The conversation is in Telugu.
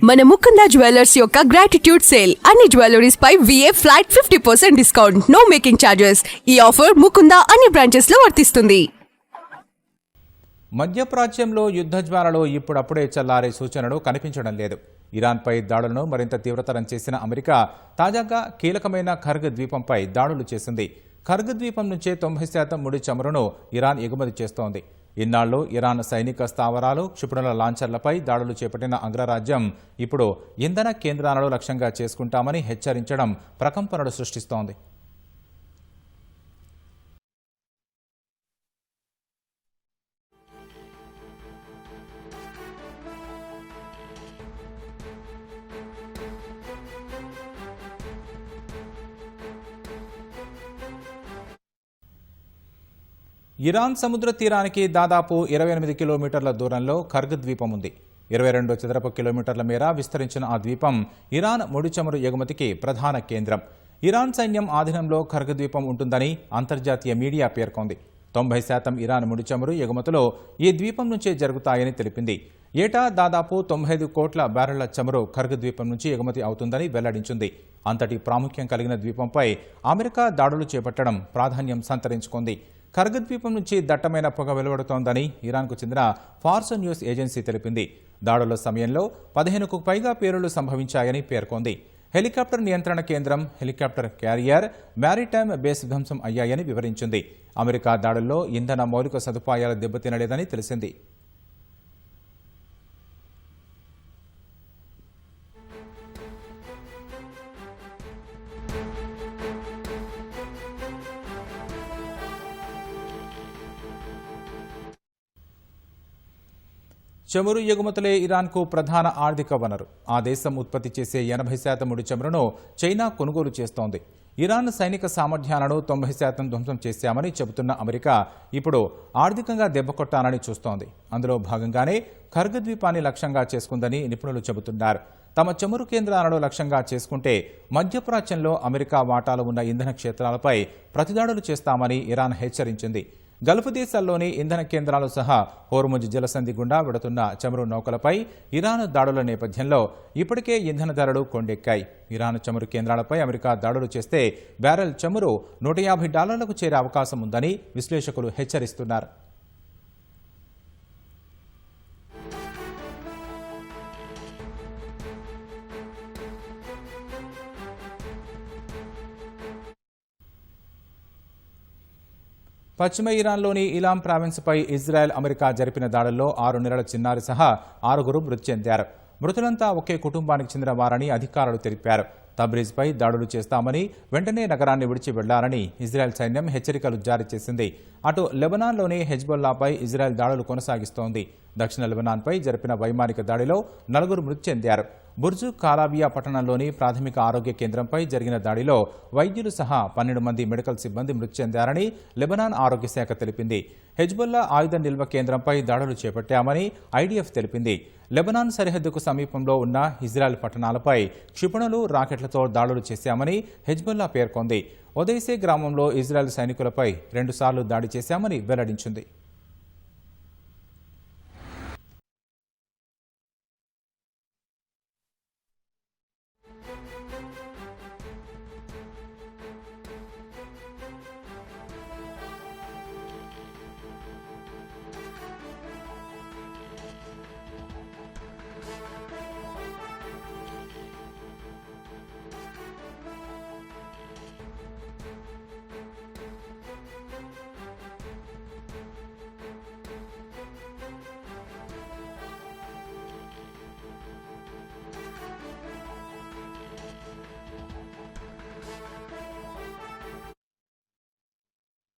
మన ముకుంద జ్యువెలర్స్ యొక్క గ్రాటిట్యూడ్ సేల్ అన్ని జ్యువెలరీస్ పై VA flat 50% discount, no making charges. ఈ ఆఫర్ ముకుంద అన్ని బ్రాంచెస్ లో వర్తిస్తుంది. మధ్యప్రాచ్యంలో యుద్ధ జ్వాలలు ఇప్పుడప్పుడే చల్లారే సూచనలు కనిపించడం లేదు. ఇరాన్పై దాడులను మరింత తీవ్రతరం చేసిన అమెరికా తాజాగా కీలకమైన ఖర్గ్ ద్వీపంపై దాడులు చేసింది. ఖర్గ్ ద్వీపం నుంచే 90% ముడి చమురును ఇరాన్ ఎగుమతి చేస్తోంది. ఇన్నాళ్లు ఇరాన్ సైనిక స్థావరాలు, క్షిపణుల లాంచర్లపై దాడులు చేపట్టిన అగ్రరాజ్యం ఇప్పుడు ఇంధన కేంద్రాలను లక్ష్యంగా చేసుకుంటామని హెచ్చరించడం ప్రకంపనలు సృష్టిస్తోంది. ఇరాన్ సముద్ర తీరానికి దాదాపు 28 కిలోమీటర్ల దూరంలో ఖర్గ్ ద్వీపం ఉంది. 22 చదరపు కిలోమీటర్ల మేర విస్తరించిన ఆ ద్వీపం ఇరాన్ ముడి చమురు ఎగుమతికి ప్రధాన కేంద్రం. ఇరాన్ సైన్యం ఆధీనంలో ఖర్గ్ ద్వీపం ఉంటుందని అంతర్జాతీయ మీడియా పేర్కొంది. 90% ఇరాన్ ముడి చమురు ఎగుమతులు ఈ ద్వీపం నుంచే జరుగుతాయని తెలిపింది. ఏటా దాదాపు 95 కోట్ల బ్యారెళ్ల చమురు ఖర్గ్ ద్వీపం నుంచి ఎగుమతి అవుతుందని వెల్లడించింది. అంతటి ప్రాముఖ్యం కలిగిన ద్వీపంపై అమెరికా దాడులు చేపట్టడం ప్రాధాన్యం సంతరించుకుంది. ఖర్గ్ ద్వీపం నుంచి దట్టమైన పొగ వెలువడుతోందని ఇరాన్కు చెందిన ఫార్స్ న్యూస్ ఏజెన్సీ తెలిపింది. దాడుల సమయంలో 15కు పైగా పేలుళ్లు సంభవించాయని పేర్కొంది. హెలికాప్టర్ నియంత్రణ కేంద్రం, హెలికాప్టర్ క్యారియర్, మ్యారిటైమ్ బేస్ ధ్వంసం అయ్యాయని వివరించింది. అమెరికా దాడుల్లో ఇంధన మౌలిక సదుపాయాలు దెబ్బతినలేదని తెలిసింది. చమురు ఎగుమతులే ఇరాన్కు ప్రధాన ఆర్థిక వనరు. ఆ దేశం ఉత్పత్తి చేసే 80% ముడి చమురును చైనా కొనుగోలు చేస్తోంది. ఇరాన్ సైనిక సామర్థ్యాలను 90% ధ్వంసం చేశామని చెబుతున్న అమెరికా ఇప్పుడు ఆర్థికంగా దెబ్బకొట్టాలని చూస్తోంది. అందులో భాగంగానే ఖర్గ్ ద్వీపాన్ని లక్ష్యంగా చేసుకుందని నిపుణులు చెబుతున్నారు. తమ చమురు కేంద్రాలను లక్ష్యంగా చేసుకుంటే మధ్యప్రాచ్యంలో అమెరికా వాటాలు ఉన్న ఇంధన క్షేత్రాలపై ప్రతిదాడులు చేస్తామని ఇరాన్ హెచ్చరించింది. గల్ఫ్ దేశాల్లోని ఇంధన కేంద్రాలు సహా హోర్ముజ్ జలసంధి గుండా వెడుతున్న చమురు నౌకలపై ఇరాన్ దాడుల నేపథ్యంలో ఇప్పటికే ఇంధన ధరలు కొండెక్కాయి. ఇరాన్ చమురు కేంద్రాలపై అమెరికా దాడులు చేస్తే బ్యారెల్ చమురు $150 చేరే అవకాశం ఉందని విశ్లేషకులు హెచ్చరిస్తున్నారు. పశ్చిమ ఇరాన్లోని ఇలాం ప్రావిన్స్పై ఇజ్రాయెల్, అమెరికా జరిపిన దాడుల్లో 6 నెలల చిన్నారి సహా 6గురు మృతి చెందారు. మృతులంతా ఒకే కుటుంబానికి చెందిన వారని అధికారులు తెలిపారు. తబ్రీజ్పై దాడులు చేస్తామని, వెంటనే నగరాన్ని విడిచి వెళ్లారని ఇజ్రాయెల్ సైన్యం హెచ్చరికలు జారీ చేసింది. అటు లెబనాన్లోని హెజ్బొల్లాపై ఇజ్రాయెల్ దాడులు కొనసాగిస్తోంది. దక్షిణ లెబనాన్పై జరిపిన వైమానిక దాడిలో 4 మృతి చెందారు. బుర్జు కాలాబియా పట్టణంలోని ప్రాథమిక ఆరోగ్య కేంద్రంపై జరిగిన దాడిలో వైద్యులు సహా 12 మంది మెడికల్ సిబ్బంది మృతి చెందారని లెబనాన్ ఆరోగ్య శాఖ తెలిపింది. హెజ్బొల్లా ఆయుధ నిల్వ కేంద్రంపై దాడులు చేపట్టామని IDF తెలిపింది. లెబనాన్ సరిహద్దుకు సమీపంలో ఉన్న ఇజ్రాయెల్ పట్టణాలపై క్షిపణులు, రాకెట్లతో దాడులు చేశామని హెజ్బొల్లా పేర్కొంది. ఒదైసే గ్రామంలో ఇజ్రాయెల్ సైనికులపై 2 సార్లు దాడి చేశామని వెల్లడించింది.